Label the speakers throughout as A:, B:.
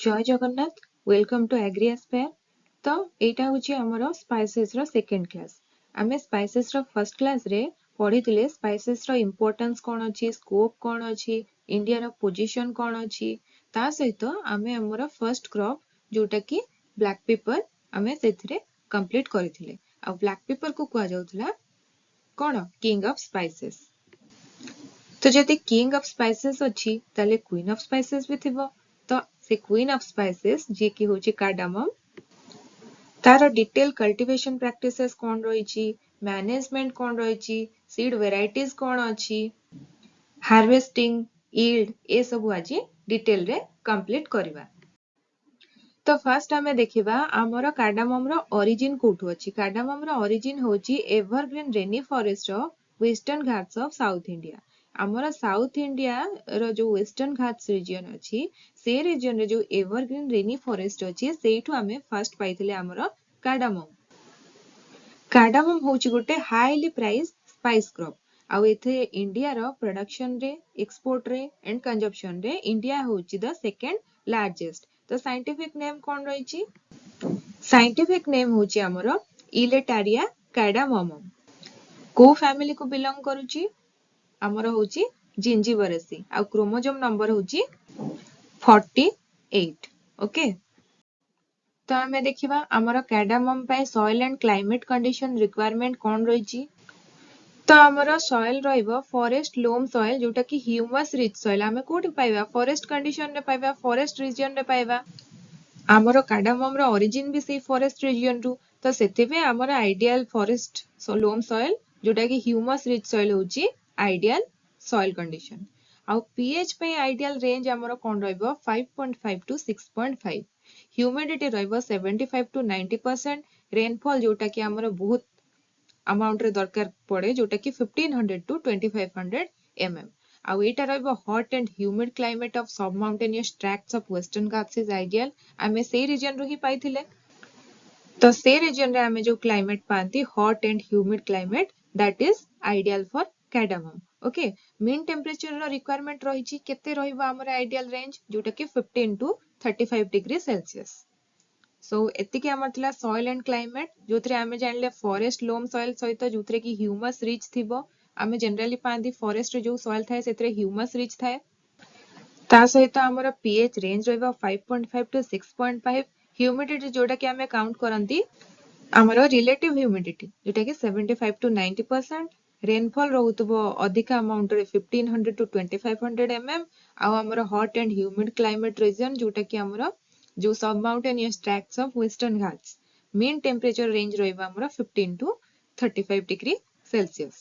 A: जय Jagannath welcome to agri aspire. तो एटा होची हमरो स्पाइसेस रो सेकंड क्लास। आमे स्पाइसेस रो फर्स्ट क्लास रे पढिथिले स्पाइसेस रो इंपोर्टेंस कोन अछि, स्कोप कोन अछि, इंडिया रो पोजीशन कोन अछि। ता सहित आमे हमरो फर्स्ट क्रॉप जोटा कि ब्लैक पेपर आमे सेथिरे कंप्लीट करिथिले। आ ब्लैक पेपर को कुआ जाउतला कोन किंग ऑफ स्पाइसेस। तो जदि किंग ऑफ स्पाइसेस अछि ताले क्वीन ऑफ स्पाइसेस भी थिबो। तो से क्वीन ऑफ स्पाइसेस जे कि होची कार्डामम, तार डिटेल कल्टीवेशन प्रैक्टिसेस कोन रहिची, मैनेजमेंट कोन रहिची, सीड वेराइटीज कोन अछि, हार्वेस्टिंग, यील्ड ए सब आज डिटेल रे कंप्लीट करबा। तो फर्स्ट हमें देखिबा हमर कार्डामम रो ओरिजिन कोठु अछि। कार्डामम रो ओरिजिन होची एवरग्रीन रेनी फॉरेस्ट रो western Ghats of south India. हमर साउथ इंडिया रो जो वेस्टर्न घाट्स रीजन अछि से रीजन रे जो एवरग्रीन रेनी फॉरेस्ट अछि सेठु हमें फर्स्ट पाइथिले हमर कार्डामम। कार्डामम होची गोटे हाईली प्राइस स्पाइस क्रॉप। आउ एथे इंडिया रो प्रोडक्शन रे, एक्सपोर्ट रे एंड कंजप्शन रे इंडिया होची द सेकंड लार्जेस्ट। तो साइंटिफिक नेम कोन रहिची? साइंटिफिक नेम होची हमरो इलेटारिया कार्डाममम। को फैमिली को बिलोंग करूची? हमरो होची जिंजिबरेसी। आउ क्रोमोसोम नंबर होची 48। ओके। तो हमें देखिबा हमर कार्डामम पे soil and climate condition requirement कोन रहिची। तो हमर सॉइल रहइबो फॉरेस्ट लोम सॉइल जोटा कि ह्यूमस रिच सॉइल। हमें कोठी पाइबा? फॉरेस्ट कंडीशन रे पाइबा, फॉरेस्ट रीजन रे पाइबा। हमर कार्डामम रो ओरिजिन भी से फॉरेस्ट रीजन रु। तो सेतिबे हमर आइडियल फॉरेस्ट लोम सॉइल जोटा कि ह्यूमस रिच सॉइल होची आइडियल सॉइल कंडीशन। आउ पीएच पे आइडियल रेंज हमर कोन रहइबो 5.5 टू 6.5। Humidity रहइबो 75 to 90%। रेनफॉल जोटा कि हमर बहुत अमाउंट रे दरकार पड़े जोटा कि 1500 टू 2500 mm। आउ एटा रहइबो hot and humid climate of sub mountainous tracts of Western Ghats is ideal. आमे से रीजन रो ही पाइथिले। तो से रीजन रे आमे जो क्लाइमेट पांती hot and humid climate that is ideal for cardamom. Okay. Mean temperature रो रिक्वायरमेंट रहिची केते रहइबो हमर आइडियल रेंज जोटा कि 15 टू 35 डिग्री सेल्सियस। सो एतिके हमर थिला सॉइल एंड क्लाइमेट जोथरे आमे जानले फॉरेस्ट लोम सॉइल सहित जोथरे कि ह्यूमस रिच थिबो। आमे जनरली पांती फॉरेस्ट रे जो सॉइल थाए सेतरे ह्यूमस रिच थाए। ता सहित हमर पीएच रेंज रहइबो 5.5 टू 6.5। ह्यूमिडिटी जोटा कि आमे काउंट करंती हमर रिलेटिव ह्यूमिडिटी जोटा कि 75 टू 90%। रेनफॉल रहउतबो अधिक अमाउंट रे 1500 टू 2500 mm। आ हमर hot and humid climate region जोटा कि हमर जो sub mountainous tracts of Western Ghats mean temperature range रहइबो हमर 15 टू 35 डिग्री सेल्सियस।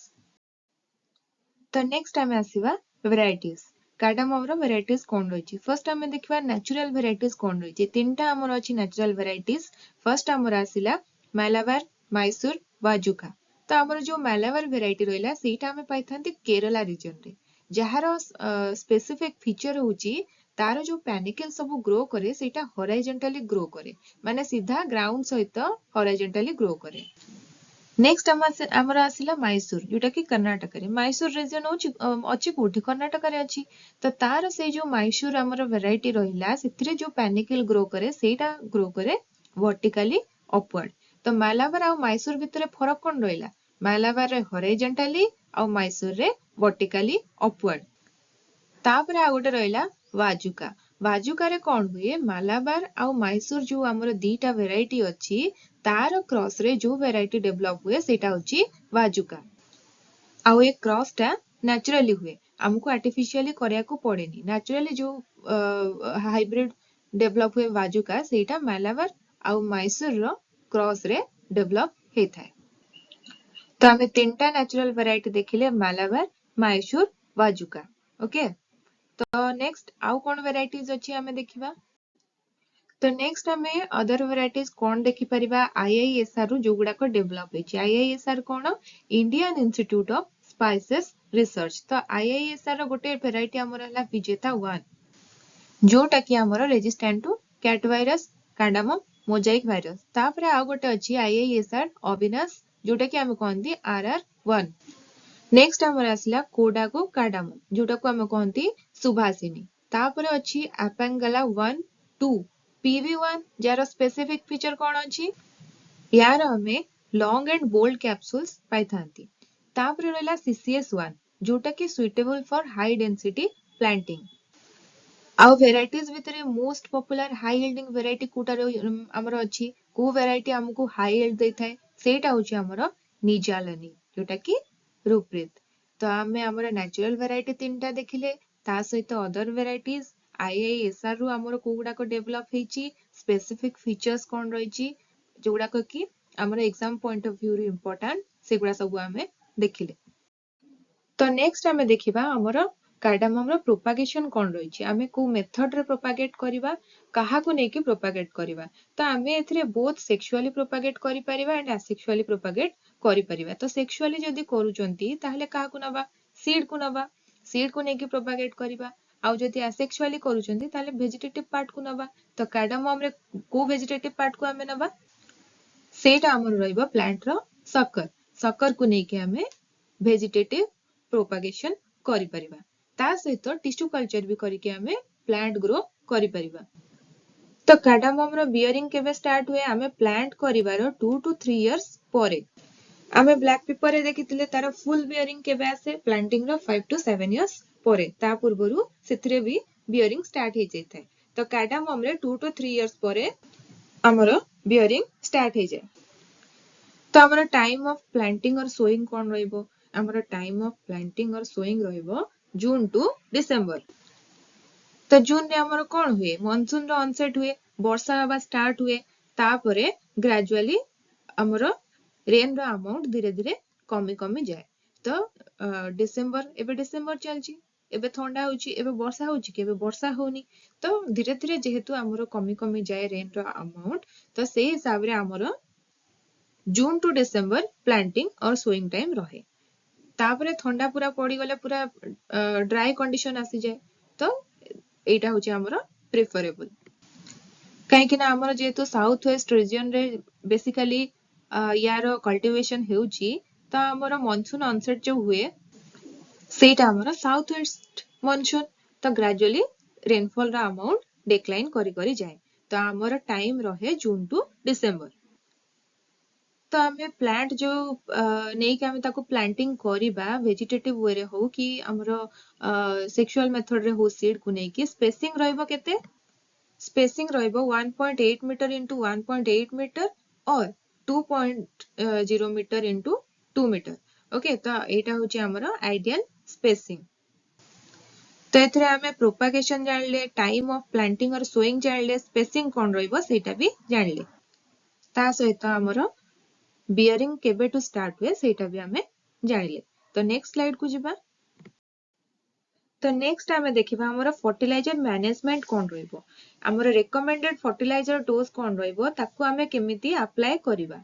A: तो नेक्स्ट हमें आसीबा वेराइटीज। कार्डामम रो वेराइटीज कोन रहिची? फर्स्ट हमें देखिबा नेचुरल वेराइटीज कोन रहिची। तीनटा हमर अछि नेचुरल वेराइटीज। फर्स्ट हमर आसीला मालाबार, मैसूर, वाजुका। तो हमर जो मालाबार वेराइटी रहिला सेटा हमें पाइथांती केरला रीजन रे। जहार स्पेसिफिक फीचर होची तार जो पैनिकल सब ग्रो करे सेटा हॉरिजॉन्टली ग्रो करे, माने सीधा ग्राउंड सहित हॉरिजॉन्टली ग्रो करे। नेक्स्ट हमर आसीला मैसूर जोटा कि कर्नाटक रे। मैसूर रीजन होची अछि कोठी कर्नाटक रे अछि। तो तार से जो मैसूर हमर वेराइटी रहिला सेथिरे जो पैनिकल ग्रो करे सेटा ग्रो करे वर्टिकली अपवर्ड। तो मालाबार आ मैसूर भितरे फरक कोन रहिला? मालाबार रे हॉरिजॉन्टली आ मैसूर रे वर्टिकली अपवर्ड। तापर आ गोटे रहिला वाजुका। वाजुका रे कोन हुए? मालाबार आ मैसूर जो हमर दीटा वेराइटी अछि तार क्रॉस रे जो वेराइटी डेवलप हुए सेटा होची वाजुका। आ ए क्रॉस टा नेचुरली हुए, हमको आर्टिफिशियली करिया को पड़ेनी। नेचुरली जो हाइब्रिड डेवलप हुए वाजुका सेटा मालाबार आ मैसूर रो क्रॉस रे डेवलप हेथाय। तो हमें तीनटा नेचुरल वेराइटी देखिले मालाबार, मैसूर, वाजुका। ओके। तो नेक्स्ट आउ कोन वेराइटीज अछि हमें देखिबा। तो नेक्स्ट हमें अदर वेराइटीज कोन देखि परिबा आईआईएसआर रु जो गुडा को डेवलप हेछि। आईआईएसआर कोन? Indian institute of spices research. तो आईआईएसआर रो गोटे वेराइटी हमर हला विजेता 1 जोटा कि हमर resistant to katte virus, cardamom, mosaic virus. तापरे आ गोटे अछि आईआईएसआर अविनाश जोटा कि हम कहंती आरआर1। नेक्स्ट हमर आसिला कोडागो कार्डामम जोटा को हम कहंती सुभासिनी। तापरे अछि एपेंगला 1 2 PV1 जार स्पेसिफिक फीचर कौन अछि यार हमें लॉन्ग एंड बोल्ड कैप्सूल्स पाई थांती तापर रहला CCS1 जोटा कि suitable for high density planting आउ वेराइटीज भितरे most popular high yielding variety कोटा हमर अछि को वेराइटी हमकु हाई यील्ड देइ थाए सेटा होछि हमर निजालनी जोटा कि रूपरीत तो आमे हमर नेचुरल वेराइटी तीनटा देखिले ता सहित अदर वेराइटीज IISR रु हमर कोगुडा को डेवलप हेची स्पेसिफिक फीचर्स कोन रहिची जोगुडा को कि हमर एग्जाम पॉइंट ऑफ व्यू रे इंपोर्टेंट सेगुडा सब आमे देखिले तो नेक्स्ट आमे देखिबा हमर कार्डामम रो प्रोपागेशन कोन रहिची आमे को मेथड रे प्रोपागेट करिबा काहा को नै कि प्रोपागेट करिबा तो आमे एथिरे बोथ सेक्सुअली प्रोपागेट करि परिबा एंड असेक्सुअली प्रोपागेट करि परिबा तो सेक्सुअली जदी करूचंती ताहले काहा को नबा सीड को नै कि प्रोपागेट करिबा आउ जदी असेक्सुअली करूचंती ताहले वेजिटेटिव पार्ट को नबा तो कार्डामम रे को वेजिटेटिव पार्ट को आमे नबा सेटा हमर रहइबो प्लांट रो सकर को नै कि आमे वेजिटेटिव प्रोपागेशन करि परिबा ता सहित टिश्यू कल्चर भी करिके हमें प्लांट ग्रो करि परिबा तो कार्डामम रो बियरिंग केबे स्टार्ट हुए हमें प्लांट करिवार 2 to 3 इयर्स परे हमें ब्लैक पेपर रे देखितिले तार फुल बियरिंग केबे आसे प्लांटिंग रो 5 to 7 इयर्स परे ता पूर्वरु सेथिरे भी बियरिंग स्टार्ट हे जैथाय तो कार्डामम रे 2 to 3 इयर्स परे हमरो बियरिंग स्टार्ट हे जाय तो हमरो टाइम ऑफ प्लांटिंग और सोइंग कोन रहइबो हमरो टाइम ऑफ प्लांटिंग और सोइंग रहइबो जून टू डिसेंबर तो जून रे हमर कोन हुए मॉनसून रो ऑनसेट हुए वर्षा हवा स्टार्ट हुए तापरे ग्रेजुअली हमर रेन रो अमाउंट धीरे धीरे कमी जाए तो डिसेंबर चलची एबे ठंडा होची एबे वर्षा होची के एबे वर्षा होनी तो धीरे धीरे जेहेतु हमर कमी जाए रेन रो अमाउंट तो से हिसाब रे हमर जून टू डिसेंबर प्लांटिंग और सोइंग टाइम रहे तापरे ठंडा पूरा पड़ी गले पूरा ड्राई कंडीशन आसी जाए तो एटा होची हमर प्रेफरेबल काहे कि ना हमर जेतु साउथ वेस्ट रीजन रे बेसिकली यार कल्टीवेशन हेउची तो हमर मॉनसून ऑनसेट जो हुए सेटा हमर साउथ वेस्ट मॉनसून तो ग्रेजुअली रेनफॉल रा अमाउंट डिक्लाइन करी जाए तो हमर टाइम रहे जून टू डिसेंबर तो हमें प्लांट जो नहीं कि हमें ताको प्लांटिंग करिबा वेजिटेटिव वे रे हो कि हमरो सेक्सुअल मेथड रे हो सीड को नहीं कि स्पेसिंग रहइबो केते स्पेसिंग रहइबो 1.8 मीटर into 1.8 मीटर और 2.0 मीटर into 2 मीटर ओके तो एटा होची हमरो आइडियल स्पेसिंग तो एथरे हमें प्रोपागेशन जानले टाइम ऑफ प्लांटिंग और सोइंग जानले स्पेसिंग कोन रहइबो सेटा भी जानले ता सहित हमरो बियरिंग केबे टू स्टार्ट हुए सेटा भी हमें जानिले तो नेक्स्ट स्लाइड को जिबा तो नेक्स्ट हमें देखिबा हमर फर्टिलाइजर मैनेजमेंट कोन रहइबो हमर रिकमेंडेड फर्टिलाइजर डोज कोन रहइबो ताकू हमें केमिति अप्लाई करिबा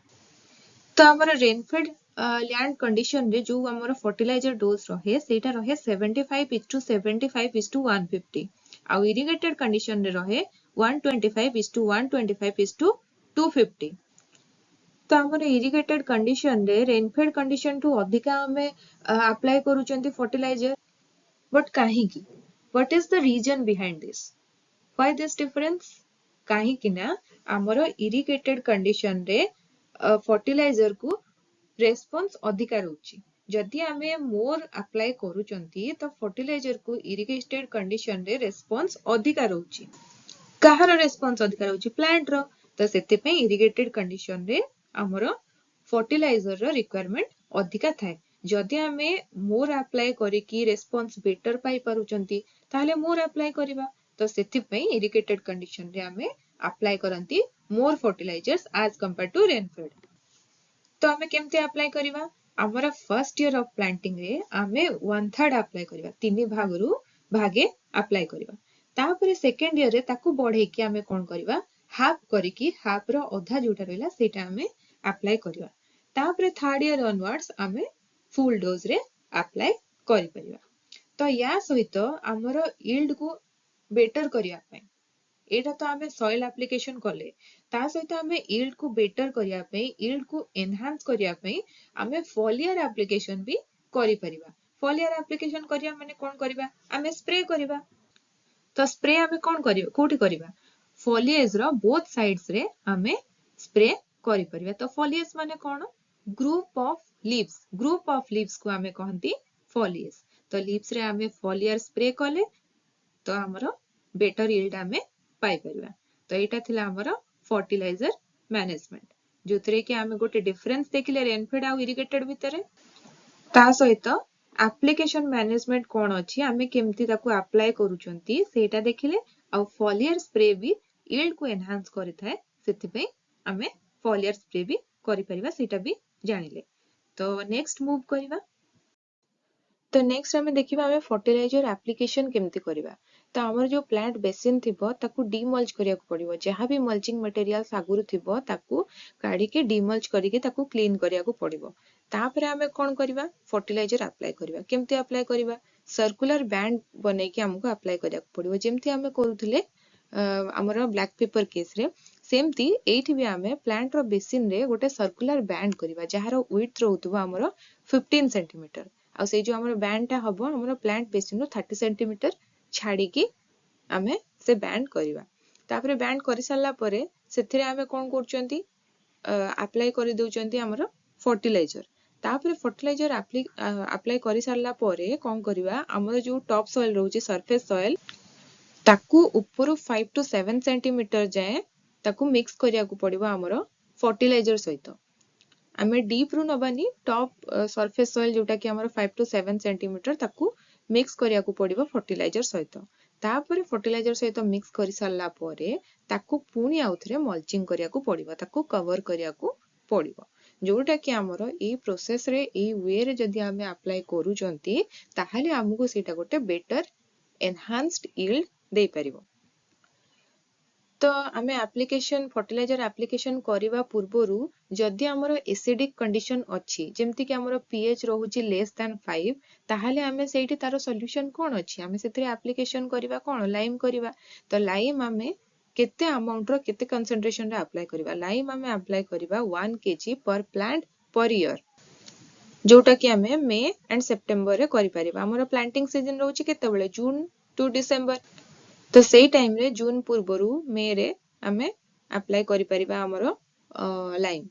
A: तो हमर रेनफेड लैंड कंडीशन रे जो हमर फर्टिलाइजर डोज रहे सेटा रहे 75:75:150 आ इरिगेटेड कंडीशन रे रहे 125:125:250 तो हमर इरिगेटेड कंडीशन रे रेनफेड कंडीशन टू अधिका हमें अप्लाई करूचंती फर्टिलाइजर बट काहे की what is the reason behind this why this difference काहे की ना हमर इरिगेटेड कंडीशन रे फर्टिलाइजर को रेस्पॉन्स अधिका रहउची जदि हमें मोर अप्लाई करूचंती तो फर्टिलाइजर को इरिगेटेड कंडीशन रे रेस्पॉन्स अधिका रहउची काहर रेस्पॉन्स अधिका रहउची प्लांट रो तो सेते पे इरिगेटेड कंडीशन रे हमरो फर्टिलाइजर रो रिक्वायरमेंट अधिका थाए जदि हमें मोर अप्लाई करी की रेस्पॉन्स बेटर पाई पारुचंती ताहले मोर अप्लाई करिबा तो सेति पे इरिगेटेड कंडीशन रे हमें अप्लाई करंती more fertilisers as compare to rainfed तो हमें केमते अप्लाई करिबा हमर फर्स्ट ईयर ऑफ प्लांटिंग रे हमें 1/3 अप्लाई करिबा 3 भागरु भागे अप्लाई करिबा तापरे सेकंड ईयर रे ताकू बढ़े कि हमें कोन करिबा हाफ करी की हाफ रो आधा जोटा रहला सेटा हमें अप्लाई करिबा तापरे थर्ड ईयर ऑनवर्ड्स हमें फुल डोज रे अप्लाई करि परिबा तो या सहित हमर यील्ड को बेटर करिया पय एटा तो हमें सॉइल एप्लीकेशन कले ता सहित हमें यील्ड को बेटर करिया पय यील्ड को एनहांस करिया पय हमें फॉलियर एप्लीकेशन भी करि परिबा फॉलियर एप्लीकेशन करिया माने कोन करिबा हमें स्प्रे करिबा तो स्प्रे हमें कोन करियो कोठी करिबा foliage रो both sides रे आमे स्प्रे करि परिबा। तो foliage माने कोन? ग्रुप ऑफ लीव्स को आमे कहंती foliage। तो लीव्स रे आमे foliar स्प्रे कले तो हमरो बेटर यील्ड आमे पाई परिबा। तो एटा थिला हमरो फर्टिलाइजर मैनेजमेंट जोतरे कि आमे गोटे डिफरेंस देखिले रेनफेड आ इरिगेटेड भितरे। ता सहित एप्लीकेशन मैनेजमेंट कोन अछि आमे केमती ताको अप्लाई करूचंती सेटा देखिले आ फॉलियर स्प्रे भी यील्ड को एनहांस करिथाय सेति पे आमे फॉलियर स्प्रे भी करि परिबा सेटा भी जानिले। तो नेक्स्ट मूव करिबा। तो नेक्स्ट आमे देखिबा आमे फर्टिलाइजर एप्लीकेशन केमती करिबा। तो हमर जो प्लांट बेसिन थिबो ताकू डीमल्च करिया को पड़िबो। जहां भी मल्चिंग मटेरियल्स आगुरु थिबो ताकू काढी के डीमल्च करिके ताकू क्लीन करिया को पड़िबो। तापरे आमे कोन करिबा? फर्टिलाइजर अप्लाई करिबा। केमती अप्लाई करिबा? सर्कुलर बैंड बनै के हमको अप्लाई करिया को पड़िबो। जेमती आमे करूथिले हमर ब्लैक पेपर केस रे सेमती एठी भी आमे प्लांट रो बेसिन रे गोटे सर्कुलर बैंड करिबा जहारो विड्थ रहउतबो हमर 15 सेंटीमीटर। आ से जो हमर बैंड टा हबो हमर प्लांट बेसिन रो 30 सेंटीमीटर छाड़ी की आमे से बैंड करिबा। तापरे बैंड करि सारला परे सेथिरे आमे कोन करचंती अप्लाई करि दउचंती हमर फर्टिलाइजर। तापरे फर्टिलाइजर अप्लाई करि सारला परे कोन करिबा हमर जो टॉप सॉइल रहउची सरफेस सॉइल ताकू ऊपर 5 to 7 सेंटीमीटर जाए ताकू मिक्स करिया को पड़िबो हमर फर्टिलाइजर सहित। आमे डीप रु नबानी टॉप सरफेस सॉइल जोटा कि हमर 5 to 7 सेंटीमीटर ताकू मिक्स करिया को पड़िबो फर्टिलाइजर सहित। तापरे फर्टिलाइजर सहित मिक्स करि सारला परे ताकू पुनी आउथरे मल्चिंग करिया को पड़िबो ताकू कवर करिया को पड़िबो। जोटा कि हमर ए प्रोसेस रे ए वे रे जदी आमे अप्लाई करूचंती ताहाले हमकु सेटा गोटे बेटर एनहांस्ड यील्ड दे परिबो। तो आमे एप्लीकेशन फर्टिलाइजर एप्लीकेशन करिवा पूर्वरु जदी हमर एसिडिक कंडीशन अछि जेमति कि हमर पीएच रहउची लेस देन 5 ताहाले आमे सेठी तारो सॉल्यूशन कोन अछि आमे सेथिरे एप्लीकेशन करिवा कोन लाइम करिवा। तो लाइम आमे केते अमाउंट रो केते कंसंट्रेशन रे अप्लाई करिवा। लाइम आमे अप्लाई करिवा 1 kg पर प्लांट पर ईयर जोटा कि आमे मे एंड सेप्टेम्बर रे करि परिबा। हमर प्लांटिंग सीजन रहउची केते बेले जून टू डिसेंबर। तो सेई टाइम रे जून पूर्वरु मे रे आमे अप्लाई करि परिबा हमर लाइम।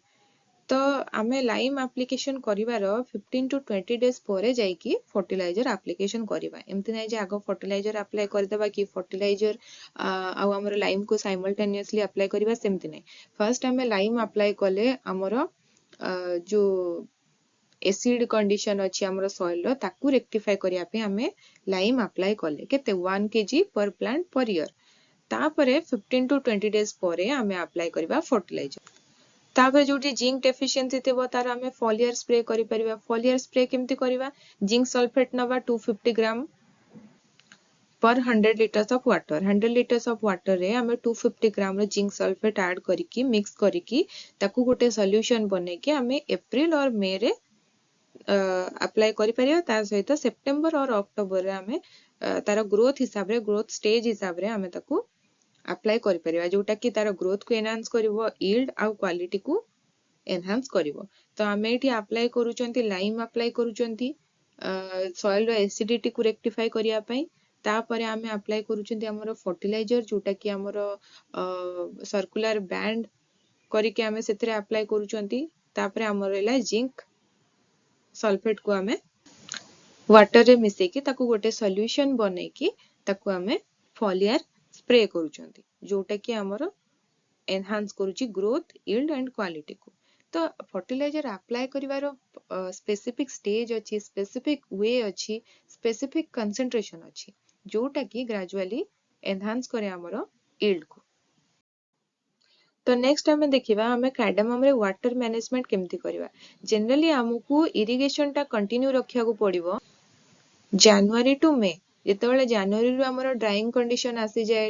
A: तो आमे लाइम एप्लीकेशन करिवार 15 to 20 डेज परे जाई कि फर्टिलाइजर एप्लीकेशन करिवा। एमति नै जे आगो फर्टिलाइजर अप्लाई कर देबा कि फर्टिलाइजर आ हमर लाइम को साइमल्टेनियसली अप्लाई करिवा सेमति नै। फर्स्ट आमे लाइम अप्लाई कले हमर जो एसिड कंडीशन अछि हमर सॉइल रो ताकू रेक्टिफाई करिया पे हमें लाइम अप्लाई कले केते 1 kg पर प्लांट पर ईयर। तापरे 15 to 20 डेज परे हमें अप्लाई करिवा फर्टिलाइजर। तापरे जोटी जिंक डेफिशिएंसी थिबो तार हमें फॉलियर स्प्रे करि परिबा। फॉलियर स्प्रे केमति करिवा? जिंक सल्फेट नवा 250 ग्राम पर 100 liters of water। 100 liters of water रे हमें 250 ग्राम रो जिंक सल्फेट ऐड करिकी मिक्स करिकी ताकू गोटे सॉल्यूशन बने के हमें अप्रैल और मई रे अप्लाई करि परिबा। ता सहित सेप्टेम्बर और अक्टोबर रे हमें तार ग्रोथ हिसाब रे ग्रोथ स्टेज हिसाब रे हमें ताकू अप्लाई करि परिबा जोटा कि तार ग्रोथ को एनहांस करिवो यील्ड आ क्वालिटी को एनहांस करिवो। तो हमें एठी अप्लाई करूचंती लाइम अप्लाई करूचंती सॉइल रो एसिडिटी को रेक्टिफाई करिया पई। तापरे हमें अप्लाई करूचंती हमर फर्टिलाइजर जोटा कि हमर सर्कुलर बैंड करिके हमें सेथरे अप्लाई करूचंती। तापरे हमर रहला जिंक सल्फेट को हमें वाटर रे मिसे कि ताकू गोटे सॉल्यूशन बने कि ताकू हमें फॉलियर स्प्रे करूचंती जोटा कि हमर एनहांस करूची ग्रोथ यील्ड एंड क्वालिटी को। तो फर्टिलाइजर अप्लाई करिवारो स्पेसिफिक स्टेज अछि स्पेसिफिक वे अछि स्पेसिफिक कंसंट्रेशन अछि जोटा कि ग्रेजुअली एनहांस करे हमर यील्ड को। तो नेक्स्ट हमें देखिबा हमें कार्डामम रे वाटर मैनेजमेंट केमती करिवा। जनरली हमकू इरिगेशन टा कंटिन्यू रखिया को पड़िबो जनवरी टू मे। जेतेबेले जनवरी रु हमर ड्राइंग कंडीशन आसी जाए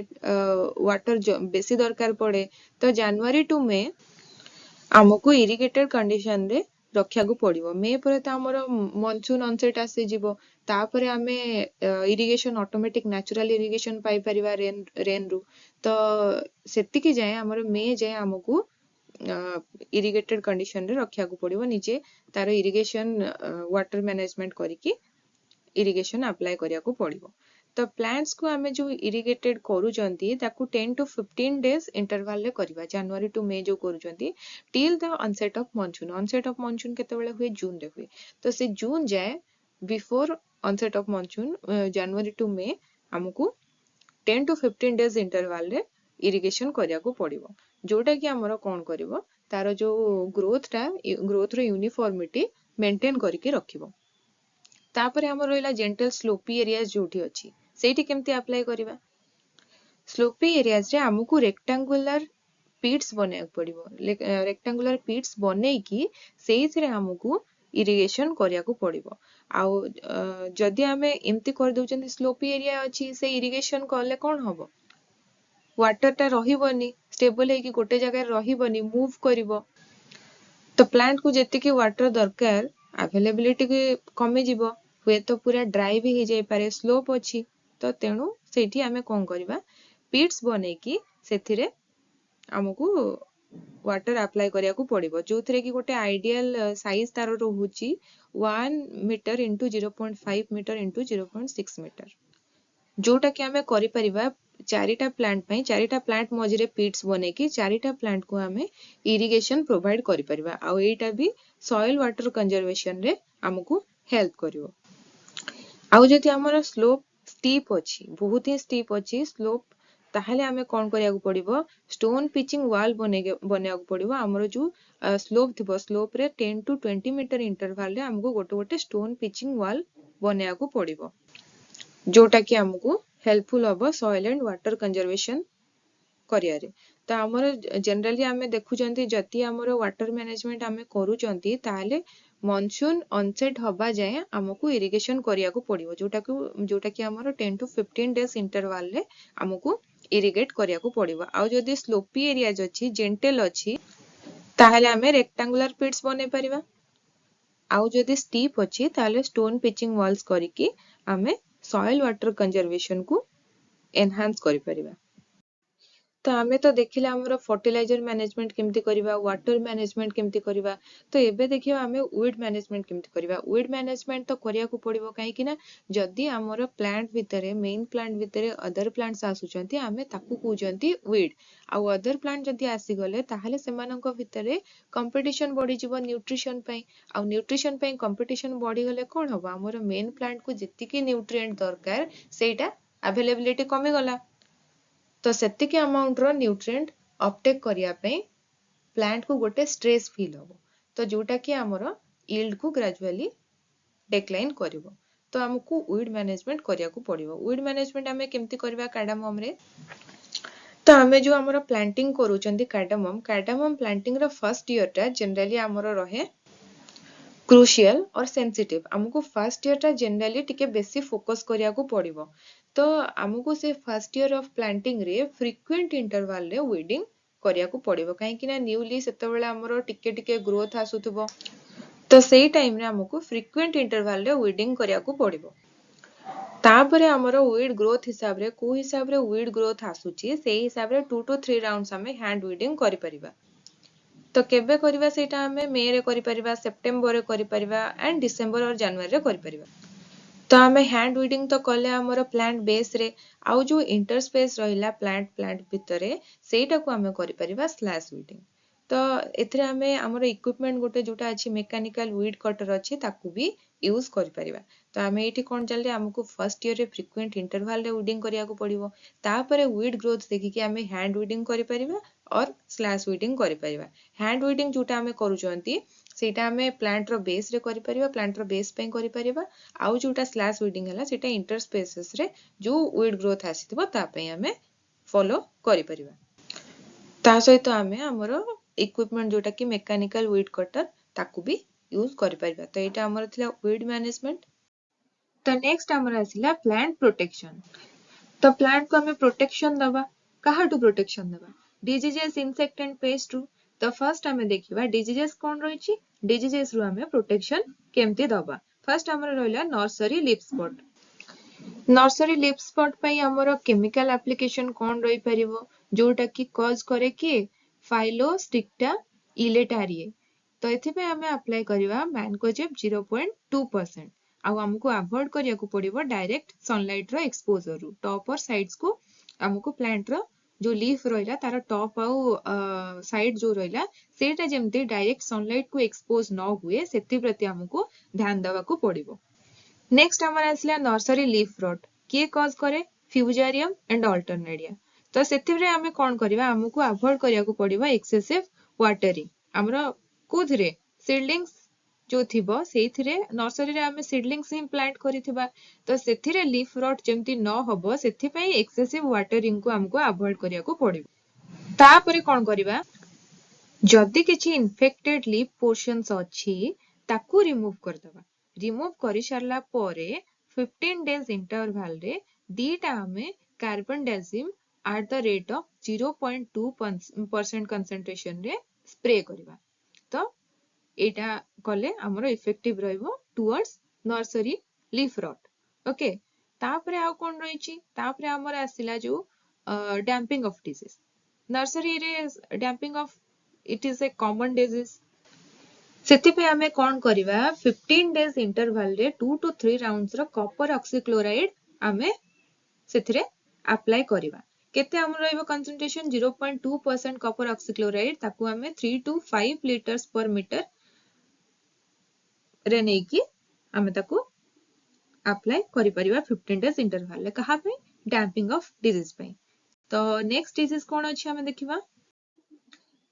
A: वाटर बेसी दरकार पड़े तो जनवरी टू मे हमकू इरिगेटेड कंडीशन रे रखिया को पड़िबो। मे परे त हमर मॉनसून ऑनसेट आसी जिवो तापरे हमें इरिगेशन ऑटोमेटिक नेचुरल इरिगेशन पाई परिबा रेन रु। तो सेतिकी जाए हमर मे जाए हमकू इरिगेटेड कंडीशन रे रखिया को पड़िबो निजे तार इरिगेशन वाटर मैनेजमेंट करिकी इरिगेशन अप्लाई करिया को पड़िबो। तो प्लांट्स को आमे जो इरिगेटेड करूचंती ताकू 10 to 15 डेज इंटरवल रे करबा जनवरी टू मे जो करूचंती till the onset of monsoon केतेबेले हुए जून रे हुए तो से जून जाए before onset of monsoon January to May हमकू 10 to 15 डेज इंटरवल रे इरिगेशन करिया को पड़िबो जोटा कि हमरो कोन करिवो तारो जो ग्रोथ रो यूनिफॉर्मिटी मेंटेन करके रखिबो तापरे हमर रहला जेंटल स्लोपी एरियाज जोठी अछि सेठी केमती अप्लाई करिबा स्लोपी एरियाज रे हमकू रेक्टेंगुलर पिट्स बनेक पड़िबो रेक्टेंगुलर पिट्स बनेई की सेहिथरे हमकू इरिगेशन करिया को पड़िबो आउ जदि हमें एमती कर दउचंती स्लोपी एरिया अछि से इरिगेशन करले कोन हबो वाटर ता रहिबोनी स्टेबल है कि गोटे जगह रहिबोनी मूव करिवो तो प्लांट को जेति की वाटर दरकार अवेलेबिलिटी के कमी जिवो हुए तो पूरा ड्राई भी हो जाय पारे स्लोप अछि तो तेनु सेठी हमें कोन करबा पिट्स बने की सेथिरे हमकू वाटर अप्लाई करिया को पड़िबो जोथरे की गोटे आइडियल साइज तारो रहूची 1 metre into 0.5 metre into 0.6 metre जोटा कि हमें करि परिबा चारिटा प्लांट मझिरे पिट्स बने की चारिटा प्लांट को हमें इरिगेशन प्रोवाइड करि परिबा आ एटा भी सॉइल वाटर कंजर्वेशन रे हमकू हेल्प करिवो आ जदि हमर स्लोप स्टीप अछि बहुत ही स्टीप अछि स्लोप ताहले हमें कोन करिया को पड़िबो स्टोन पिचिंग वॉल बनेया को पड़िबो हमर जो स्लोप थिबो स्लोप रे 10 to 20 मीटर इंटरवल रे हमकू गोटे स्टोन पिचिंग वॉल बनेया को पड़िबो जोटा कि हमकू हेल्पफुल हबो सॉइल एंड वाटर कंजर्वेशन करिया रे तो हमर जनरली हमें देखुचंती जति हमर वाटर मैनेजमेंट हमें करूचंती ताहले मॉनसून ऑनसेट हबा जाए हमकू इरिगेशन करिया को पड़िबो जोटा कि हमर 10 to 15 डेज इंटरवल रे हमकू इरिगेट करिया को पड़िबो आ जदि स्लोपी एरियाज अछि जेंटल अछि ताहले हमें रेक्टेंगुलर पिट्स बने परिबा आ जदि स्टीप अछि ताहले स्टोन पिचिंग वॉल्स करिकी हमें सॉइल वाटर कंजर्वेशन को एनहांस करि परिबा तो हमें तो देखिले हमरो फर्टिलाइजर मैनेजमेंट केमती करिबा वाटर मैनेजमेंट केमती करिबा तो एबे देखिबा हमें वीड मैनेजमेंट केमती करिबा वीड मैनेजमेंट तो करिया को पड़िबो काहे कि ना जदी हमरो प्लांट भितरे मेन प्लांट भितरे अदर प्लांट्स आसुचंती हमें ताकू कहउचंती वीड आ अदर प्लांट जदी आसी गले ताहले सेमानंको भितरे कंपटीशन बढ़ी जिवो न्यूट्रिशन पई आ न्यूट्रिशन पई कंपटीशन बढ़ी गले कोन हबो हमरो मेन प्लांट को जेतिकी न्यूट्रिएंट दरकार सेटा अवेलेबिलिटी कमी गला तो सेतिकी अमाउंट रो न्यूट्रिएंट अपटेक करिया पे प्लांट को गोटे स्ट्रेस फील हो तो जोटा कि हमरो यील्ड को ग्रेजुअली डिक्लाइन करिवो तो हमकू वीड मैनेजमेंट करिया को पड़िवो वीड मैनेजमेंट हमें केमती करबा कार्डामम रे तो हमें जो हमरो planting करूचंती cardamom planting row first year टा जनरली हमरो रहे क्रूशियल और सेंसिटिव हमको फर्स्ट ईयर टा जनरली टिके बेसी फोकस करिया को पड़िवो तो हमको से फर्स्ट ईयर ऑफ प्लांटिंग रे फ्रीक्वेंट इंटरवल रे वीडिंग करिया को पड़िवो काहे कि ना न्यूली सेतेबेले हमरो टिके ग्रोथ आसुथबो तो सेही टाइम रे हमको फ्रीक्वेंट इंटरवल रे वीडिंग करिया को पड़िवो तापरे हमरो वीड ग्रोथ हिसाब रे को हिसाब रे वीड ग्रोथ आसुची सेही हिसाब रे 2 to 3 राउंड्स हमें हैंड वीडिंग करि परिबा तो केबे करिबा सेटा हमें मे रे करि परिबा सेप्टेम्बर रे करि परिबा एंड डिसेंबर और जनवरी रे करि परिबा तो हमें हैंड वीडिंग तो कले हमरो प्लांट बेस रे आउ जो इंटरस्पेस रहिला प्लांट भितरे सेटा को हमें करि परिबा स्लैश वीडिंग तो एथरे हमें हमरो इक्विपमेंट गोटे जोटा अछि मेकानिकल वीड कटर अछि ताकू भी यूज करि परिबा तो हमें एठी कोन चलले हमको फर्स्ट ईयर रे फ्रीक्वेंट इंटरवल रे वीडिंग करिया को पड़िवो तापरे वीड ग्रोथ देखि कि हमें हैंड वीडिंग करि परिबा और स्लैश वीडिंग करि परिबा हैंड वीडिंग जोटा हमें करूचंती सेटा हमें प्लांट रो बेस रे करि परिबा प्लांट रो बेस पे करि परिबा आउ जोटा स्लैश वीडिंग हला सेटा इंटरस्पेसेस रे जो वीड ग्रोथ आसीथिबो ता पे हमें फॉलो करि परिबा ता सहित हमें हमरो इक्विपमेंट जोटा कि मेकानिकल वीड कटर ताकू भी यूज करि परिबा तो एटा हमर थिला वीड मैनेजमेंट तो नेक्स्ट हमर आसिला प्लांट प्रोटेक्शन तो प्लांट को हमें प्रोटेक्शन दबा काहाटू प्रोटेक्शन दबा डिजीजेस इंसेक्ट एंड पेस्ट रु तो फर्स्ट हमें देखिबा डिजीजेस कोन रहिछि डिजीजेस रु हमें प्रोटेक्शन केमती दबा फर्स्ट हमर रहला नर्सरी लीफ स्पॉट पई हमर केमिकल एप्लीकेशन कोन रहि परिबो जोटा कि कॉज करे कि फाइलोस्टिक्टा इलेटारिए तो एथि पे हमें अप्लाई करबा मैनकोजेब 0.2% आउ हमको अवॉइड करिया को पड़िबो डायरेक्ट सनलाइट रो एक्सपोजर रु टॉप और साइड्स को हमको प्लांट रो जो लीफ रहिला तार टॉप आउ साइड जो रहिला सेटा जेमती डायरेक्ट सनलाइट को एक्सपोज न हुए सेति प्रति हमको ध्यान देवा को पड़िबो। नेक्स्ट हमर आसला नर्सरी लीफ रॉट किए कॉज करे फ्यूजारियम एंड अल्टरनेरिया। तो सेतिरे हमें कोन करबा हमको अवॉइड करिया को पड़िबो एक्सेसिव वाटरिंग हमरो कोथरे सीडलिंग्स जो थिबो सेथिरे नर्सरी रे हमें सीडलिंग्स ही प्लांट करिथिबा तो सेथिरे लीफ रॉट जेमती न होबो सेथि पई एक्सेसिव वाटरिंग को हमको अवॉइड करिया को पड़िबो। तापरे कोन करबा जदि किछि इन्फेक्टेड लीफ पोर्शंस अछि ताकू रिमूव कर दबा। रिमूव करि सारला परे 15 डेज इंटरवल रे दीटा हमें carbendazim at the rate of 0.2% concentration रे स्प्रे करबा। तो एटा कले हमरो इफेक्टिव रहइबो towards nursery leaf rot. Okay तापरे आ कोन रहिछि तापरे हमर आसिला जो डैम्पिंग ऑफ डिजीज नर्सरी रे damping off it is a common disease सेति पे हमें कोन करबा 15 डेज इंटरवल रे 2 to 3 राउंड्स रो कॉपर ऑक्सीक्लोराइड हमें सेथिरे अप्लाई करबा। केते हम रहइबो कंसंट्रेशन 0.2% कॉपर ऑक्सीक्लोराइड ताकू हमें 3 to 5 लीटर्स पर मीटर रे नै कि हमें ताकू अप्लाई करि परिबा 15 डेज इंटरवल ले कहा पे डैम्पिंग ऑफ डिजीज पे। तो नेक्स्ट डिजीज कोन अछि हमें देखिबा।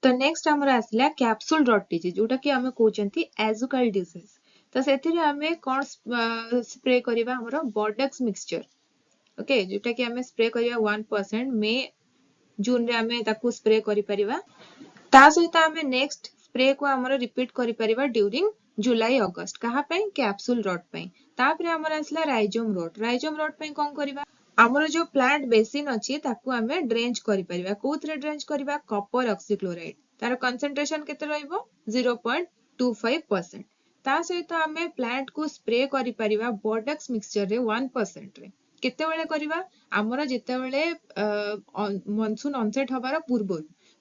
A: तो नेक्स्ट हमर आसला कैप्सूल रॉट डिजीज जोटा कि हमें कहउचंती एजुकल डिजीज। तो सेथिरे हमें कोन स्प्रे करबा हमरो बॉर्डेक्स मिक्सचर ओके जोटा कि हमें स्प्रे करिया 1% मे जून रे हमें ताकू स्प्रे करि परिबा। ता सहित हमें नेक्स्ट स्प्रे को हमरो रिपीट करि परिबा ड्यूरिंग जुलाई अगस्त कहा पे कैप्सूल रॉट पे। तापरे हमर आसला राइजोम रॉट पे कोन करबा हमरो जो प्लांट बेसिन अछि ताकू हमें ड्रेंच करि परिबा कोथरे ड्रेंच करबा कॉपर ऑक्सीक्लोराइड तार कंसंट्रेशन केते रहइबो 0.25%। ता सहित हमें प्लांट को स्प्रे करि परिबा बॉर्डेक्स मिक्सचर रे 1% रे केते बेले करबा हमरो जेते बेले मॉनसून ऑनसेट हबार पूर्व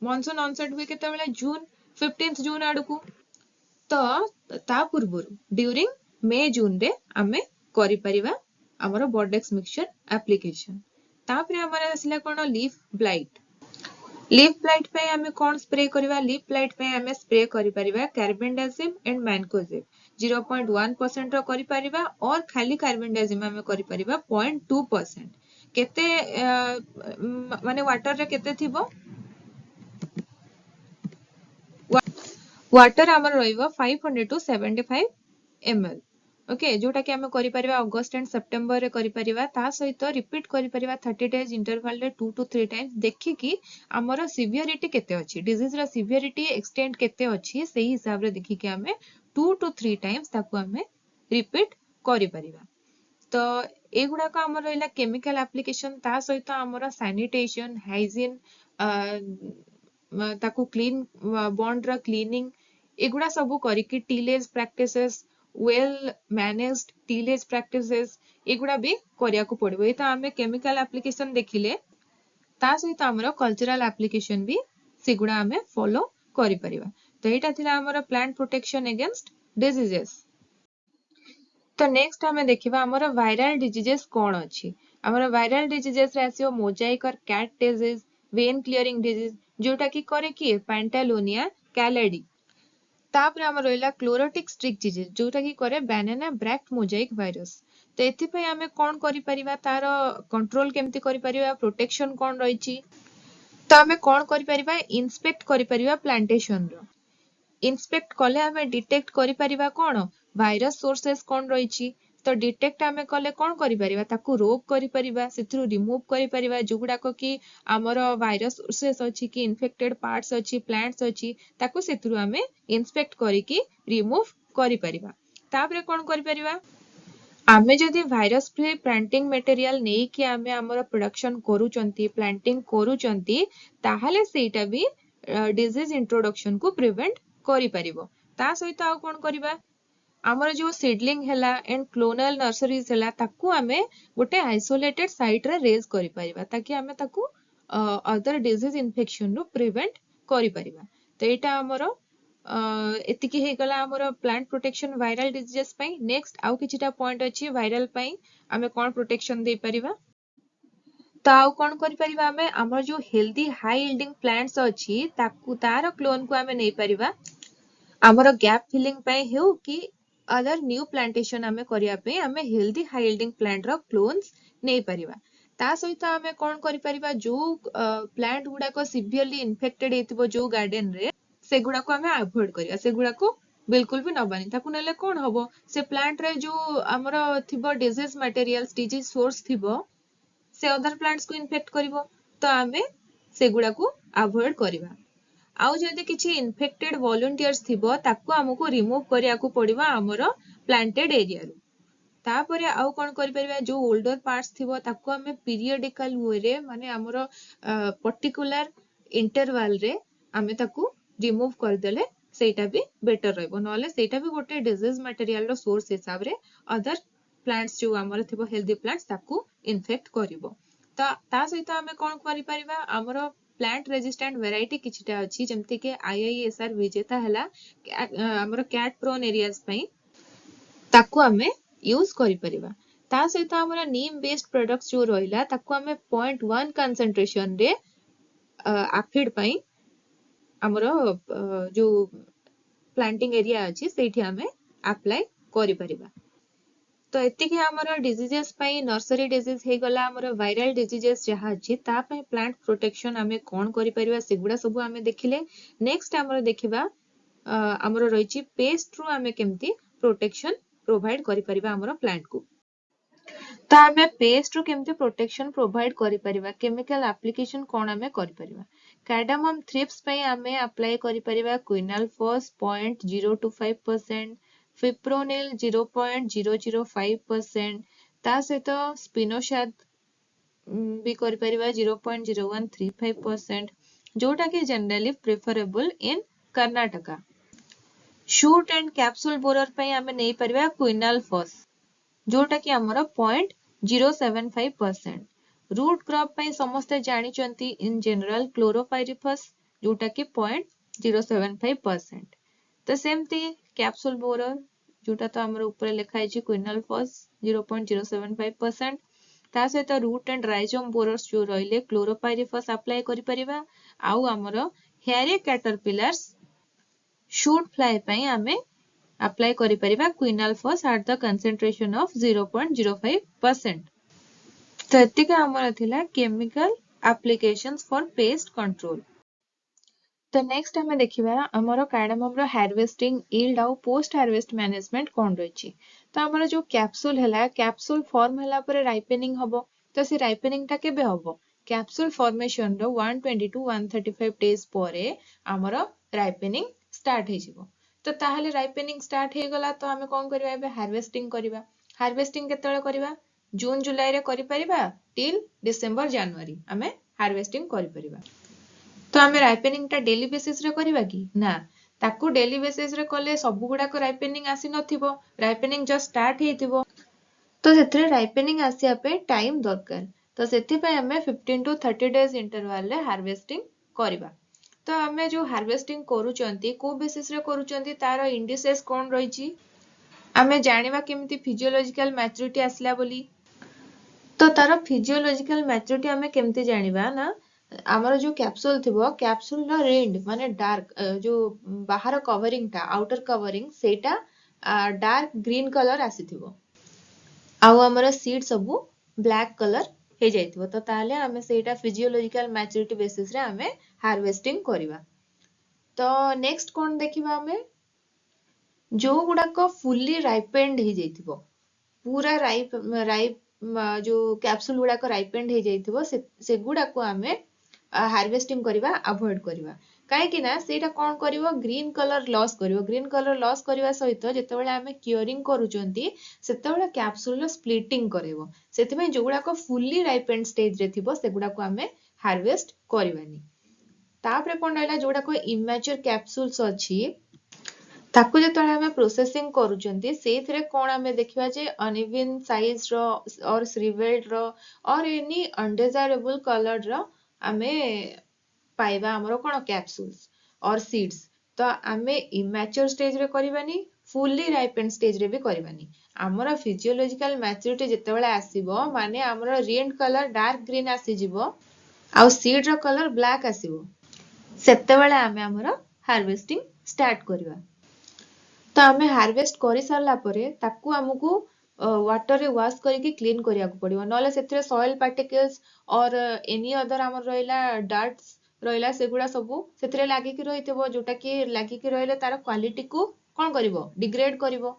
A: मॉनसून ऑनसेट हुए केते बेले जून 15th जून आडकू तो ता पूर्व ड्यूरिंग मे जून रे हमें करि परिबा हमरो बॉर्डेक्स मिक्सचर एप्लीकेशन। तापरे हमर आसला कोन लीफ ब्लाइट पे हमें कोन स्प्रे करबा लीफ ब्लाइट पे हमें स्प्रे करि परिबा कार्बेंडाजिम एंड मैनकोजेब 0.1% रो करि परिबा और खाली कार्बेंडाजिम हमें करि परिबा 0.2% केते माने वाटर रे केते थिबो वाटर हमर रहइबो 500 to 75 ml ओके जोटा कि हमें करि परिबा अगस्त एंड सितंबर रे करि परिबा ता सहित रिपीट करि परिबा 30 डेज इंटरवल रे 2 to 3 टाइम्स देखि कि हमर सिवियरिटी केते अछि डिजीज रा सिवियरिटी एक्सटेंट केते अछि सेही हिसाब रे देखि कि हमें 2 to 3 टाइम्स ताकू हमें रिपीट करि परिबा। तो एगुडा को हमर रहला केमिकल एप्लीकेशन ता सहित हमर सैनिटेशन हाइजीन ताकू क्लीन बॉन्ड रा क्लीनिंग एगुडा सब करी कि tillage practices well managed tillage practices एगुडा भी करिया को पड़िबो। एता हमें केमिकल एप्लीकेशन देखिले ता सहित हमर कल्चरल एप्लीकेशन भी सेगुडा हमें फॉलो करि परिबा। तो एटा थिला हमर प्लांट प्रोटेक्शन अगेंस्ट डिजीजेस। तो नेक्स्ट हमें देखिबा हमर वायरल डिजीजेस कोन अछि हमर वायरल डिजीजेस रे आसीओ मोजाइक और katte disease vein clearing disease जोटा कि करे कि पैंटालोनिया कैलेडी। तापरे हमर रहला क्लोरोटिक स्ट्रिक डिजीज जोटा कि करे बनाना ब्रैक्ट मोजाइक वायरस। तो एथि पे हमें कोन करि परिबा तार कंट्रोल केमति करि परिबा प्रोटेक्शन कोन रहिछि तो हमें कोन करि परिबा इंस्पेक्ट करि परिबा प्लांटेशन रो इंस्पेक्ट कले हमें डिटेक्ट करि परिबा कोन वायरस सोर्सेस कोन रहिछि तो डिटेक्ट हमें कले कोन करि परिबा ताकू रोक करि परिबा सेथु रिमूव करि परिबा जुगुडा को कि हमर वायरस सोर्सेस अछि कि इन्फेक्टेड पार्ट्स अछि प्लांट्स अछि ताकू सेथु हमें इंस्पेक्ट करि कि रिमूव करि परिबा। तापरे कोन करि परिबा आमे जदि वायरस फ्री प्लांटिंग मटेरियल नै कि आमे हमर प्रोडक्शन करूचंती प्लांटिंग करूचंती ताहाले सेटा भी डिजीज इंट्रोडक्शन को प्रिवेंट करि परिबो। ता सहित आ कोन करिबा हमर जो सीडलिंग हैला एंड क्लोनल नर्सरीज हैला ताकू हमें गोटे आइसोलेटेड साइट रे रेज करि परिबा ताकि हमें ताकू अदर डिजीज इन्फेक्शन रो प्रिवेंट करि परिबा। तो एटा हमर एतिकी हे गला हमर प्लांट प्रोटेक्शन वायरल डिजीजेस पई। नेक्स्ट आउ किछिटा पॉइंट अछि वायरल पई आमे कोन प्रोटेक्शन दे परिबा। तो आउ कोन करि परिबा आमे हमर जो हेल्दी हाई यील्डिंग प्लांट्स अछि ताकू तार क्लोन को आमे नै परिबा हमर गैप फिलिंग पई हेउ कि अदर न्यू प्लांटेशन आमे करिया पे आमे हेल्दी हाई यील्डिंग प्लांट रो क्लोन्स नै परिबा। ता सहित आमे कोन करि परिबा जो प्लांट गुडा को सिवियरली इन्फेक्टेड हेतिबो जो गार्डन रे सेगुडा को आमे अवॉइड करिया, सेगुडा को बिल्कुल भी नबानी। ताकू नेले कोन हबो से प्लांट रे जो हमर थिबो डिजीज मटेरियल्स डिजीज सोर्स थिबो से अदर प्लांट्स को इन्फेक्ट करिवो। तो आमे सेगुडा को अवॉइड करिबा। आउ जदि किछि इन्फेक्टेड वॉलंटियर्स थिबो ताकू हमकु रिमूव करिया को पड़िबा हमर प्लांटेड एरिया रो। तापरे आउ कोन करि परिबा जो ओल्डर पार्ट्स थिबो ताकू हमें पीरियडिकल वे रे माने हमर पर्टिकुलर इंटरवल रे हमें ताकू रिमूव कर देले सेटा भी बेटर रहबो। नले सेटा भी गोटे डिजीज मटेरियल रो सोर्स हिसाब रे अदर प्लांट्स जो हमर थिबो हेल्दी प्लांट्स ताकू इन्फेक्ट करिवो। ता सहित हमें कोन करि परिबा हमर प्लांट रेजिस्टेंट वेराइटी किछटा अछि जेमति के आईआईएसआर विजेता हला हमर कैट प्रोन एरियाज पई ताकू हमें यूज करि परिबा। ता सहित हमर नीम बेस्ड प्रोडक्ट्स जो रहिला ताकू हमें 0.1 कंसंट्रेशन रे एफिड पई हमर जो प्लांटिंग एरिया अछि सेठी हमें अप्लाई करि परिबा। तो एतिकी हमर डिजीजेस पई नर्सरी डिजीज हे गला हमर वायरल डिजीजेस जहा अछि ता पई प्लांट प्रोटेक्शन हमें कोन करि परिबा सेगुडा सब हमें देखिले। नेक्स्ट हमर देखिबा हमर रहिछि पेस्ट रु हमें केमती प्रोटेक्शन प्रोवाइड करि परिबा हमर प्लांट को। तो हमें पेस्ट रु केमती प्रोटेक्शन प्रोवाइड करि परिबा केमिकल एप्लीकेशन कोन हमें करि परिबा। कार्डामम थ्रिप्स पई हमें अप्लाई करि परिबा क्विनालफॉस 0.025%, फिप्रोनिल 0.005%, ता सहित स्पिनोसाद भी करि परिबा 0.0135%, जोटा कि generally preferable in Karnataka. Shoot and capsule borer पई हमें नै परिबा क्विनालफॉस जोटा कि हमर 0.075%। रूट क्रॉप पई समस्त जानि चंती इन जनरल क्लोरोपाइरिफस जोटा कि 0.075%। तो सेमती कैप्सूल बोरर जोटा तो हमर ऊपर लिखा है क्विनालफॉस 0.075%। ता सहित रूट एंड राइजोम बोरर्स जो रहिले क्लोरोपाइरिफस अप्लाई करि परिबा। आउ हमर हेयरी कैटरपिलर्स शूट फ्लाई पई हमें अप्लाई करि परिबा quinalphos at the concentration of 0.05%। तो एतिका हमर थिला chemical applications for pest control. तो नेक्स्ट हमें देखिबा हमर कार्डामम रो हार्वेस्टिंग यील्ड आउ पोस्ट हार्वेस्ट मैनेजमेंट कोन रहिछि। तो हमर जो कैप्सूल हैला कैप्सूल फॉर्म हैला पर राइपनिंग हबो। तो से राइपनिंग ता केबे हबो कैप्सूल फॉर्मेशन रो 120 टू 135 डेज परे हमर राइपनिंग स्टार्ट हे जिवो। तो ताहले राइपनिंग स्टार्ट हे गला तो हमें कोन करबा एबे हार्वेस्टिंग करबा। हार्वेस्टिंग केतळे करबा जून जुलाई रे करि परिबा टिल डिसेंबर जनवरी हमें हार्वेस्टिंग करि परिबा। तो हमें राइपनिंग ता डेली बेसिस रे करबा कि ना ताकू डेली बेसिस रे कले सब गुडा को राइपनिंग आसी नथिबो राइपनिंग जस्ट स्टार्ट हेतिबो। तो सेथरे राइपनिंग आसिया पे टाइम दरकार। तो सेथि पे हमें 15 टू 30 डेज इंटरवल रे हार्वेस्टिंग करबा। तो हमें जो हार्वेस्टिंग करूचंती को बेसिस रे करूचंती तार इंडिसेस कोन रहिछि हमें जानिबा केमिति फिजियोलॉजिकल मैच्योरिटी आसला बोली। तो तार फिजियोलॉजिकल मैच्योरिटी हमें केमिति जानिबा ना हमर जो कैप्सूल थिबो कैप्सूल रो रिंड माने डार्क जो बाहर कवरिंग ता आउटर कवरिंग सेटा डार्क ग्रीन कलर आसीथिबो आउ हमर सीड सबु ब्लैक कलर हे जाइथिबो। तो ताले हमें सेटा फिजियोलॉजिकल मैच्योरिटी बेसिस रे हमें हार्वेस्टिंग करबा। तो नेक्स्ट कोन देखिबा हमें जो गुडा को फुल्ली राइपेंड हे जाइथिबो पूरा राइप जो कैप्सूल गुडा को राइपेंड हे जाइथिबो से गुडा को हमें हार्वेस्टिंग करबा अवॉइड करबा। काहे कि ना सेटा कोन करिवो ग्रीन कलर लॉस करिवो। ग्रीन कलर लॉस करबा सहित जेतेबेले हमें क्यूरिंग करूचंती सेतेबेले कैप्सूल रो स्प्लिटिंग करेवो। सेतिमे जोगुडा को फुल्ली राइपेंड स्टेज रे थिबो सेगुडा को हमें हार्वेस्ट करबानी। तापरे कोन रहला जोडा को इमैच्योर कैप्सूल्स अछि ताकू जेतले हमें प्रोसेसिंग करूचंती सेथरे कोन हमें देखिबा जे अनइवन साइज रो और श्रिवेल्ड रो और एनी अनडिजायरेबल कलर रो हमें पाइबा हमरो कोन कैप्सूल्स और सीड्स। तो आमे इमैच्योर स्टेज रे करबानी फुल्ली राइपेंड स्टेज रे भी करबानी हमर फिजियोलॉजिकल मैच्योरिटी जेतेबेले आसीबो माने हमर रेड कलर डार्क ग्रीन आसी जिवो आ सीड रो कलर ब्लैक आसीबो सेतेबेले आमे हमर हार्वेस्टिंग स्टार्ट करबा तो आमे हार्वेस्ट करि सारला परे ताकू हमकू वाटर रे वॉश करके क्लीन करिया को पड़िबो नले सेतरे सॉइल पार्टिकल्स और एनी अदर हमर रहिला डर्ट्स रहिला सेगुडा सबु सेतरे लागि कि रहितबो जोटा कि लागि कि रहिले तार क्वालिटी को कोन करिवो डिग्रेड करिवो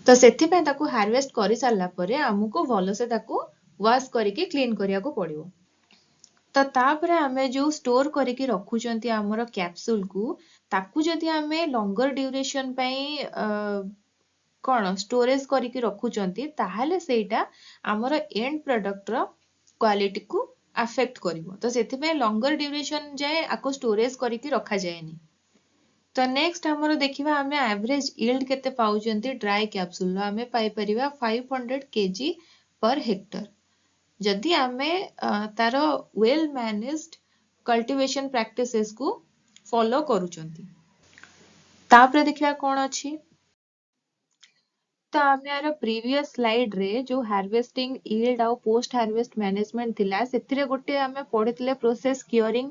A: तो सेथि पे ताकू हार्वेस्ट करि सारला परे हमकू भलो से ताकू वॉश करके क्लीन करिया को पड़िबो तो तापरे आमे जो स्टोर करके रखुचंती हमर कैप्सूल को ताकू जदि आमे लॉन्गर ड्यूरेशन पई कोन स्टोरेज करके रखुचंती ताहाले सेटा हमर एंड प्रोडक्ट रो क्वालिटी को अफेक्ट करिवो तो सेथि पे लॉन्गर ड्यूरेशन जाए आको स्टोरेज करके रखा जाएनी तो नेक्स्ट हमर देखिबा आमे एवरेज यील्ड केते पाउचंती ड्राई कैप्सूल आमे पाई परिबा 500 केजी पर हेक्टर जदि आमे तार वेल मैनेज्ड कल्टीवेशन प्रैक्टिसेस को फॉलो करूचंती तापरे देखिबा कोन अछि तो आमे यार प्रीवियस स्लाइड रे जो हार्वेस्टिंग यील्ड आ पोस्ट हार्वेस्ट मैनेजमेंट थिला सेथिरे गोटे आमे पढितले प्रोसेस क्यूरिंग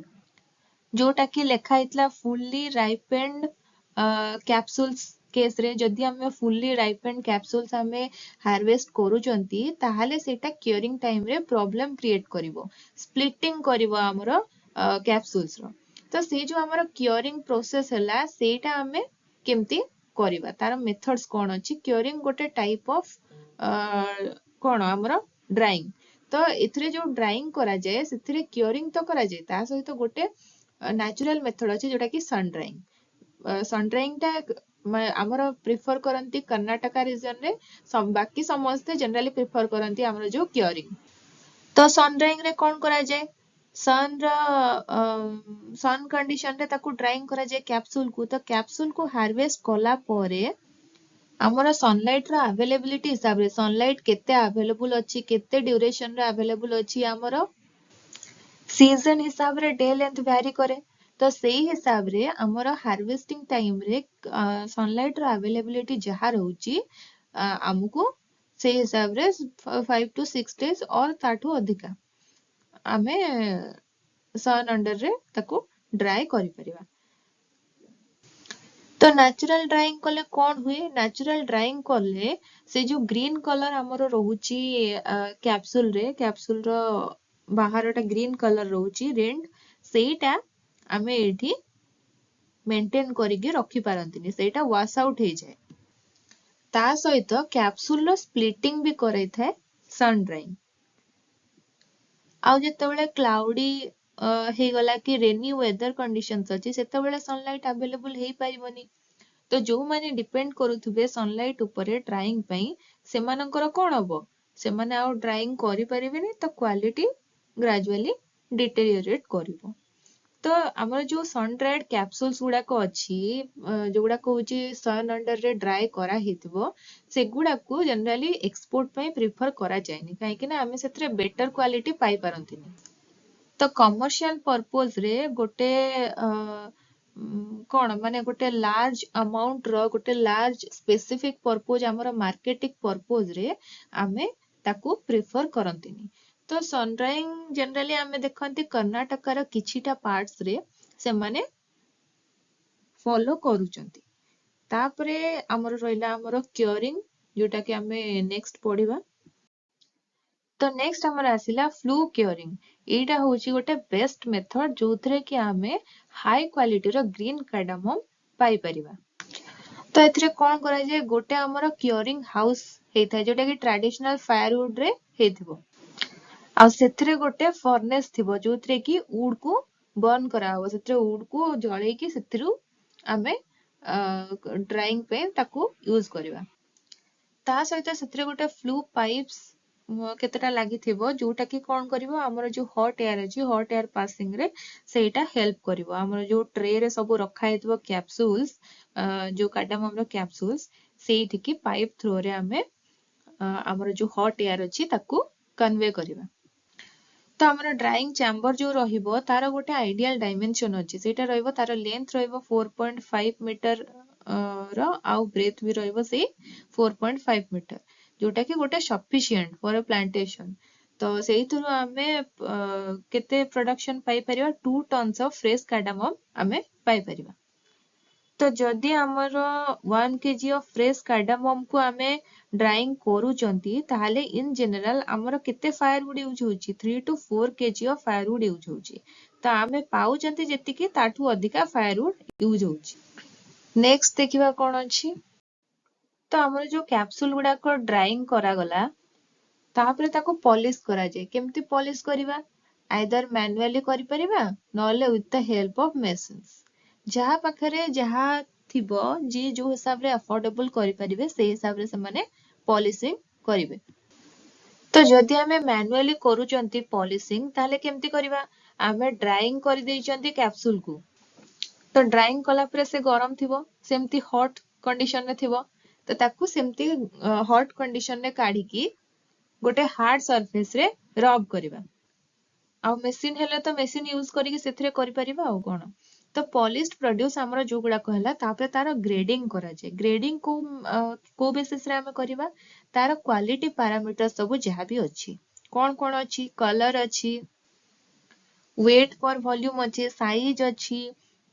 A: जोटा कि लेखा इतला फुल्ली राइपेंड कैप्सूल्स केस रे जदि आमे फुल्ली राइपेंड कैप्सूल्स आमे हार्वेस्ट करूचंती ताहाले सेटा क्यूरिंग टाइम रे प्रॉब्लम क्रिएट करिवो स्प्लिटिंग करिवो हमरो कैप्सूल्स रो तो से जो हमरो क्यूरिंग प्रोसेस हला सेटा आमे केमती करिवा तार मेथड्स कोन अछि क्यूरिंग गोटे टाइप ऑफ कोन हमरो ड्राइंग तो इथरे जो ड्राइंग करा जाय सेथिरे क्यूरिंग तो करा जाय ता सहित गोटे नेचुरल मेथड अछि जोटा कि सन ड्राइंग ता हमर प्रिफर करंती कर्नाटका रीजन रे सब बाकी समस्त जनरली प्रिफर करंती हमर जो क्यूरिंग तो सन ड्राइंग रे कोन करा जाय सन कंडीशन रे ताकू ड्राइंग करा जाय कैप्सूल को हार्वेस्ट कला परे हमर सनलाइट रो अवेलेबिलिटी हिसाब रे सनलाइट केते अवेलेबल अछि केते ड्यूरेशन रे अवेलेबल अछि हमर सीजन हिसाब रे डे लेंथ वैरी करे तो सेही हिसाब रे हमर हार्वेस्टिंग टाइम रे सनलाइट रो अवेलेबिलिटी जहा रहउची हमकू से हिसाब रे 5 to 6 days और ताठू अधिका आमे सन अंडर रे ताकू ड्राई करि परिबा तो नेचुरल ड्राइंग कले कौन हुए नेचुरल ड्राइंग कले से जो ग्रीन कलर हमरो रहउची कैप्सूल रो बाहरटा ग्रीन कलर रहउची रेंड सेटा आमे एठी मेंटेन करिके रखि पारंतिनी सेटा वॉश आउट हे जाय ता सहित कैप्सूल रो स्प्लिटिंग भी करै थाए सन ड्राइंग आउ जेतेबेले क्लाउडी हे गला कि रेनी वेदर कंडीशंस अछि सेतेबेले सनलाइट अवेलेबल हे पारिबनी तो जो माने डिपेंड करूथुबे सनलाइट ऊपरे ड्राइंग पई सेमानकर कोन हबो सेमाने आउ ड्राइंग करि परिबेनी तो क्वालिटी ग्रेजुअली डिटेरियोरेट करिवो तो हमर जो सन ड्राइड कैप्सूल्स गुडा को अछि जो गुडा को होची सन अंडर रे ड्राई करा हेतबो सेगुडा को जनरली एक्सपोर्ट पई प्रेफर करा जायनी काहे कि ना हमें सेत्रे बेटर क्वालिटी पाई पारंतिनी तो कमर्शियल पर्पस रे गोटे कोन माने गोटे लार्ज अमाउंट रो गोटे लार्ज स्पेसिफिक पर्पस हमर मार्केटिंग पर्पस रे आमे ताकू प्रेफर करंतिनी तो सन ड्राइंग जनरली आमे देखंती कर्नाटका रो किछिटा पार्ट्स रे से माने फॉलो करूचंती तापरे हमर रहिला हमर क्यूरिंग जोटा कि आमे नेक्स्ट पढिबा तो नेक्स्ट हमर आसिला फ्लू क्यूरिंग एटा होची गोटे बेस्ट मेथड जोथरे कि आमे हाई क्वालिटी रो ग्रीन कार्डामम पाई परिबा तो एथरे कोन करा जाय गोटे हमर क्यूरिंग हाउस हेता जोटा कि ट्रेडिशनल फायरवुड रे हेथिबो आ सेथरे गोटे फर्नेस थिबो जोथरे कि वुड को बर्न करा हो सेथरे वुड को जळै कि सेथरु आमे ड्राइंग पे ताकू यूज करबा ता सहित सेथरे गोटे फ्लू पाइप्स केतेटा लागि थिबो जोटा कि कोन करबो हमर जो हॉट एयर अछि हॉट एयर पासिंग रे सेटा हेल्प करबो हमर जो ट्रे रे सब रखा हेतबो कैप्सूल्स जो कार्डामम रो कैप्सूल्स सेठी कि पाइप थ्रो रे हमें हमर जो हॉट एयर अछि ताकू कन्वे करबा तो आमर ड्राइंग चैम्बर जो रहिबो तार गोटे आइडियल डायमेंशन अछि सेटा रहिबो तार लेंथ रहिबो 4.5 मीटर रो आउ ब्रेथ भी रहिबो से 4.5 मीटर जोटा कि गोटे सफिशिएंट फॉर अ प्लांटेशन तो सेही थरु आमे केते प्रोडक्शन पाई परिबा 2 टन्स ऑफ फ्रेश कार्डामम आमे पाई परिबा तो जदि आमर 1 केजी ऑफ फ्रेश कार्डामम को आमे ड्राइंग करूचंती ताहले इन जनरल आमर केते फायरवुड यूज होची 3 to 4 KG of firewood use होची तो आमे पाउचंती जेतिकी ताठू अधिका फायरवुड यूज होची नेक्स्ट देखिबा कोन अछि तो आमर जो कैप्सूल गुडा को ड्राइंग करा गला तापरे ताको पॉलिश करा जाय केमती पॉलिश करिवा आइदर मैन्युअली करि परिबा नले with the help of machines जहा पाखरे जहा थिबो जे जो हिसाब रे अफोर्डेबल करि परिबे से हिसाब रे से माने पॉलिशिंग करिवे तो जदि आमे मैन्युअली करूचंती पॉलिशिंग ताले केमती करिवा आमे ड्राइंग करि दैचंती कैप्सूल को तो ड्राइंग कला परे से गरम थिबो सेमती हॉट कंडीशन रे थिबो तो ताकू सेमती हॉट कंडीशन रे काढी की गोटे हार्ड सरफेस रे रब करिवा आ मशीन हेले तो मशीन यूज करिके सेथरे करि परिबा आ कोन तो पॉलिश्ड प्रोड्यूस हमरो जो गुडा कहला तापरे तार ग्रेडिंग करा जाय ग्रेडिंग को बेसिस रे हम करिबा तार क्वालिटी पैरामीटर सब जहा भी अछि कोन अछि कलर अछि वेट पर वॉल्यूम अछि साइज अछि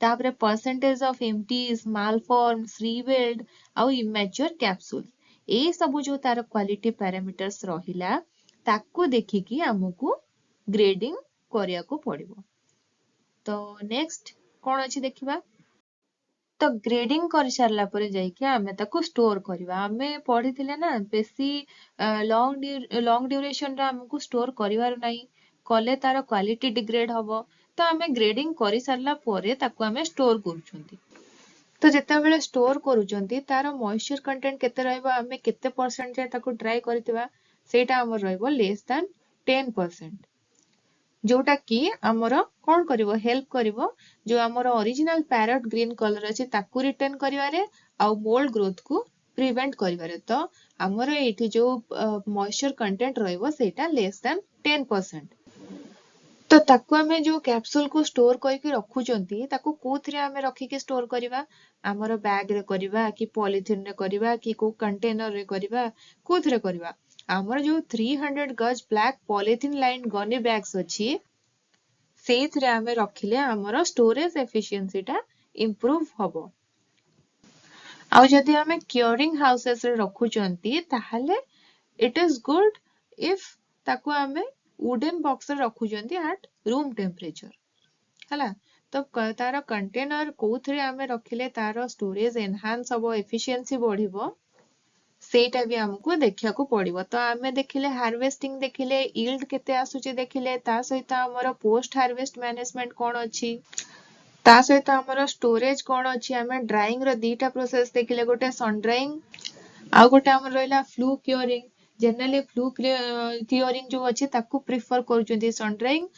A: तापरे percentage of empties malforms revealed आ इमेच्योर कैप्सूल ए सब जो तार क्वालिटी पैरामीटर्स रहिला ताकू देखिकी हमकू ग्रेडिंग करिया को पड़िबो तो नेक्स्ट कोन अछि देखिबा तो ग्रेडिंग कर सारला परे जाइके आमे ताको स्टोर करबा आमे पढिथिले ना बेसी लॉन्ग ड्यूरेशन रा हमकू स्टोर करिवार नाही कले तार क्वालिटी डिग्रेड हबो तो आमे ग्रेडिंग करि सारला परे ताको आमे स्टोर करूछंती तो जेता बेले स्टोर करूछंती तार मॉइस्चर कंटेंट केते रहइबो आमे केते परसेंट जे ताको ड्राई करथिबा सेटा हमर रहइबो लेस दैन 10% जोटा कि हमर कोन करिवो हेल्प करिवो जो हमर ओरिजिनल पैरेट ग्रीन कलर अछि ताकू रिटर्न करिवारे आ मोल्ड ग्रोथ को प्रिवेंट करिवारे तो हमर एठी जो मॉइस्चर कंटेंट रहइबो सेटा लेस दैन 10% तो ताकू हमें जो कैप्सूल को स्टोर करके रखुचंती ताकू कोथरे हमें रखी के स्टोर करिवा हमर बैग रे करिवा कि पॉलिथिन रे करिवा कि को कंटेनर रे करिवा कोथरे करिवा हमर जो 300 गज black polythene line Ghani bags अछि सेथरे हमें रखिले हमर स्टोरेज एफिशिएंसी टा इंप्रूव हबो आ जदि हमें क्योरिंग हाउसेस रे रखुचंती ताहाले इट इज गुड इफ ताकू हमें वुडन बॉक्स रे रखुचंती एट रूम टेम्परेचर हला तो तार कंटेनर कोथरे हमें रखिले तार स्टोरेज एनहांस हबो एफिशिएंसी बढ़िबो सेटा भी हमको देखिया को पड़िबो तो आमे देखिले हार्वेस्टिंग देखिले यील्ड केते आसुची देखिले ता सहित हमर पोस्ट हार्वेस्ट मैनेजमेंट कोन अछि ता सहित हमर स्टोरेज कोन अछि हमें ड्राइंग रो दीटा प्रोसेस देखिले गोटे सन ड्राइंग आ गोटे हमर रहला flu curing generally flu curing जो अछि ताकू प्रिफर करूचंती सन ड्राइंग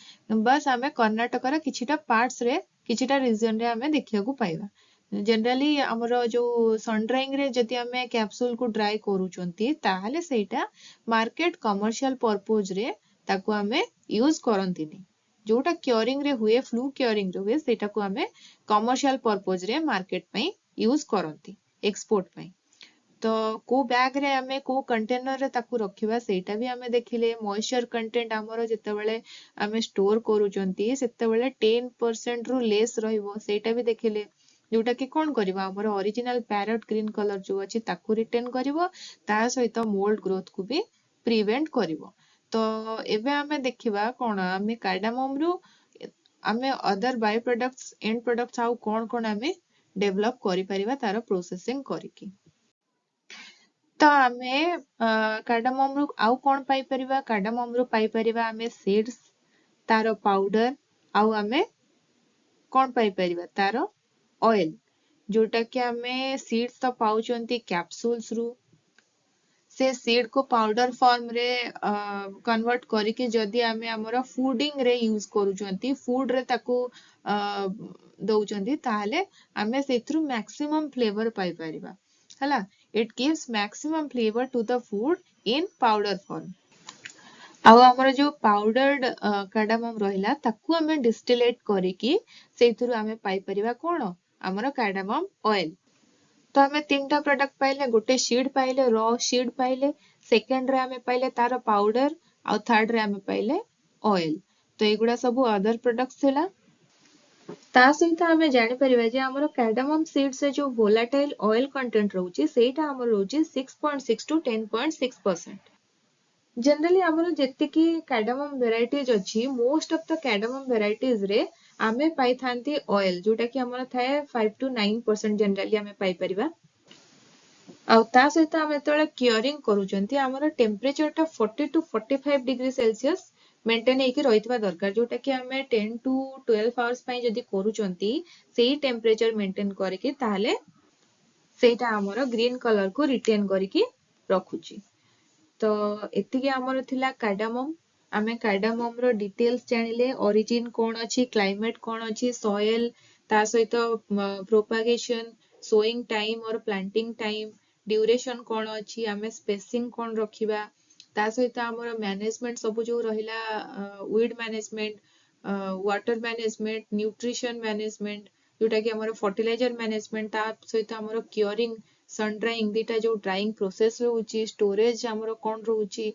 A: बस हमें कर्नाटक रा किछिटा पार्ट्स रे किछिटा रीजन रे हमें देखिया को पाइबा जनरली हमर जो सन ड्राइंग रे जति हमें कैप्सूल को ड्राई करूचंती ताहाले सेटा मार्केट कमर्शियल पर्पस रे ताकू हमें यूज करंतीनी जोटा क्योरिंग रे हुए फ्लू क्योरिंग रे हुए सेटा को हमें कमर्शियल पर्पस रे मार्केट पई यूज करंती एक्सपोर्ट पई तो को बैग रे हमें को कंटेनर रे ताकू रखिबा सेटा भी हमें देखिले मॉइस्चर कंटेंट हमरो जते बेले हमें स्टोर करूचंती सेते बेले 10% रु लेस रहिबो सेटा भी देखिले जोटा कि कोन करबा हमर ओरिजिनल पैरेट ग्रीन कलर जो अछि ताकू रिटर्न करबो ता सहित मोल्ड ग्रोथ को भी प्रिवेंट करबो तो एबे हमें देखिबा कोन हमें कार्डामम रु हमें other by products and products आउ कोन हमें डेवलप करि परिबा तार प्रोसेसिंग करिकी तो हमें कार्डामम रु आउ कोन पाई परिबा कार्डामम रु पाई परिबा हमें सीड्स तार पाउडर आउ हमें कोन पाई परिबा तार ऑयल जोटा कि हमें सीड्स तो पाउचंती कैप्सूल्स रु से सीड को पाउडर फॉर्म रे कन्वर्ट करके जदि हमें हमर फूडिंग रे यूज करूचंती फूड रे ताको दउचंती ताहाले हमें सेथरु मैक्सिमम फ्लेवर पाई परिबा हला it gives maximum flavour to the food in powder form ଆଉ ଆମର ଯୋଉ ପାଉଡର୍ଡ କାର୍ଡାମମ୍ ରହିଲା ତାକୁ ଆମେ ଡିଷ୍ଟିଲେଟ୍ କରିକି ସେଇଥିରୁ ଆମେ ପାଇପାରିବା କଣ ଆମର କାର୍ଡାମମ୍ ଅଏଲ। ତ ଆମେ ତିନିଟା ପ୍ରଡକ୍ଟ ପାଇଲେ, ଗୋଟେ ସିଡ୍ ପାଇଲେ, ର ସିଡ୍ ପାଇଲେ, ସେକେଣ୍ଡ ରେ ଆମେ ପାଇଲେ ତାର ପାଉଡର, ଆଉ ଥାର୍ଡ ରେ ଆମେ ପାଇଲେ ଅଏଲ। ତ ଏଇଗୁଡା ସବୁ ଅଦର ପ୍ରଡକ୍ଟ ଥିଲା। ତା ସହିତ ଆମେ ଜାଣିପାରିବା ଯେ ଆମର କାର୍ଡାମମ୍ ସିଡ୍ସ ରେ ଯୋଉ ଭୋଲାଟାଇଲ ଅଏଲ କଣ୍ଟେଣ୍ଟ ରହୁଛି ସେଇଟା ଆମର ରହୁଛି 6.6 to 10.6%। Generally ଆମର ଯେତିକି କାର୍ଡାମମ୍ ଭେରାଇଟିଜ ଅଛି, ମୋଷ୍ଟ ଅଫ ଦ କାର୍ଡାମମ୍ ଭେରାଇଟିଜ ରେ ଆମେ ପାଇଥାନ୍ତି ଅଏଲ, ଯୋଉଟା କି ଆମର ଥାଏ 5 to 9% ଜେନେରାଲି ଆମେ ପାଇପାରିବା। ଆଉ ତା ସହିତ ଆମେ ଯେତେବେଳେ କିୟରିଂ କରୁଛନ୍ତି ଆମର ଟେମ୍ପରେଚର ଟା 40 to 45 ଡିଗ୍ରୀ ସେଲସିୟସ ମେଣ୍ଟେନ ହେଇକି ରହିଥିବା ଦରକାର, ଯୋଉଟା କି ଆମେ 10 to 12 ଆୱାର୍ସ ପାଇଁ ଯଦି କରୁଛନ୍ତି ସେଇ ଟେମ୍ପରେଚର ମେଣ୍ଟେନ କରିକି ତାହେଲେ ସେଇଟା ଆମର ଗ୍ରୀନ କଲର କୁ ରିଟେନ୍ କରିକି ରଖୁଛି। ତ ଏତିକି ଆମର ଥିଲା କାର୍ଡାମମ୍। ଆମେ କାର୍ଡାମମ୍ ର ଡିଟେଲ୍ସ ଜାଣିଲେ, ଅରିଜିନ କଣ ଅଛି, କ୍ଲାଇମେଟ କଣ ଅଛି, ସଏଲ, ତା ସହିତ ପ୍ରୋପାଗେସନ, ସୋଇଂ ଟାଇମ ଅର ପ୍ଲାଣ୍ଟିଂ ଟାଇମ, ଡ୍ୟୁରେସନ କଣ ଅଛି, ଆମେ ସ୍ପେସିଂ କଣ ରଖିବା, ତା ସହିତ ଆମର ମ୍ୟାନେଜମେଣ୍ଟ ସବୁ ଯୋଉ ରହିଲା, weed management, water management, nutrition management, ଯୋଉଟା କି ଆମର ଫର୍ଟିଲାଇଜର ମ୍ୟାନେଜମେଣ୍ଟ, ତା ସହିତ ଆମର କିୟରିଂ, ସନ୍ ଡ୍ରାଇଂ, ଦିଟା ଯୋଉ ଡ୍ରାଇଂ ପ୍ରୋସେସ ରହୁଛି, ଷ୍ଟୋରେଜ ଆମର କଣ ରହୁଛି,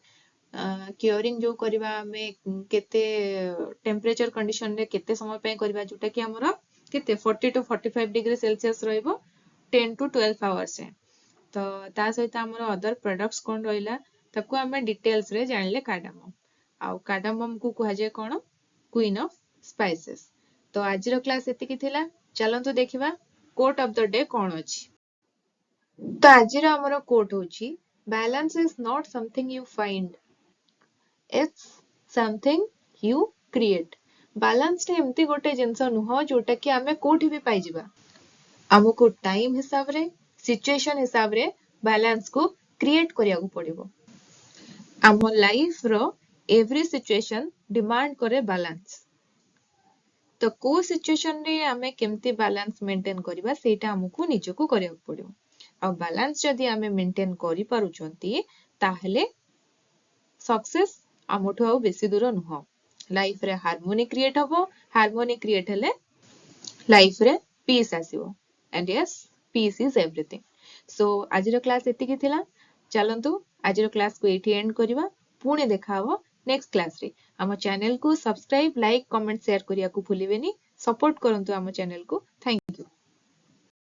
A: କିୟରିଂ ଯୋଉ କରିବା ଆମେ କେତେ ଟେମ୍ପରେଚର କଣ୍ଡିସନରେ କେତେ ସମୟ ପାଇଁ କରିବା, ଯୋଉଟା କି ଆମର କେତେ 40 to 45 ଡିଗ୍ରୀ ସେଲସିୟସ ରହିବ 10 to 12 ଆୱାର୍ସ। ତ ତା ସହିତ ଆମର ଅଦର ପ୍ରଡକ୍ଟସ କଣ ରହିଲା ତାକୁ ଆମେ ଡିଟେଲ୍ସ ରେ ଜାଣିଲେ କାର୍ଡାମମ୍। ଆଉ କାର୍ଡାମମ୍ କୁ କୁହାଯାଏ କଣ, କ୍ୱିନ୍ ଅଫ ସ୍ପାଇସେସ୍। ତ ଆଜିର କ୍ଲାସ ଏତିକି ଥିଲା। ଚାଲନ୍ତୁ ଦେଖିବା କୋଟ୍ ଅଫ ଦ ଡେ କଣ ଅଛି। ତ ଆଜିର ଆମର କୋଟ୍ ହଉଛି, balance is not something you find, it's something you create। Balance ଟା ଏମିତି ଗୋଟେ ଜିନିଷ ନୁହଁ ଯୋଉଟା କି ଆମେ କୋଉଠି ବି ପାଇଯିବା। ଆମକୁ ଟାଇମ ହିସାବରେ, ସିଚୁଏସନ ହିସାବରେ ବାଲାନ୍ସ କୁ କ୍ରିଏଟ କରିବାକୁ ପଡିବ। ଆମ ଲାଇଫ ର ଏଭ୍ରି ସିଚୁଏସନ ଡିମାଣ୍ଡ କରେ ବାଲାନ୍ସ। ତ କୋଉ ସିଚୁଏସନ ରେ ଆମେ କେମିତି ବାଲାନ୍ସ ମେଣ୍ଟେନ କରିବା ସେଇଟା ଆମକୁ ନିଜକୁ କରିବାକୁ ପଡିବ। ଆଉ ବାଲାନ୍ସ ଯଦି ଆମେ ମେଣ୍ଟେନ କରିପାରୁଛନ୍ତି ତାହେଲେ ସକ୍ସେସ ଆମଠୁ ଆଉ ବେଶୀ ଦୂର ନୁହଁ। ଲାଇଫ ରେ ହାରମୋନି କ୍ରିଏଟ ହବ, ହାରମୋନି କ୍ରିଏଟ ହେଲେ ଲାଇଫ ରେ ପିସ୍ ଆସିବ। and yes, peace is everything। so ଆଜିର କ୍ଲାସ ଏତିକି ଥିଲା। ଚାଲନ୍ତୁ ଆଜିର କ୍ଲାସକୁ ଏଇଠି ଏଣ୍ଡ କରିବା। ପୁଣି ଦେଖା ହବ ନେକ୍ସଟ କ୍ଲାସରେ। ଆମ ଚ୍ୟାନେଲକୁ ସବସ୍କ୍ରାଇବ, ଲାଇକ୍, କମେଣ୍ଟ, ସେୟାର କରିବାକୁ ଭୁଲିବେନି। ସପୋର୍ଟ କରନ୍ତୁ ଆମ ଚ୍ୟାନେଲକୁ। Thank you.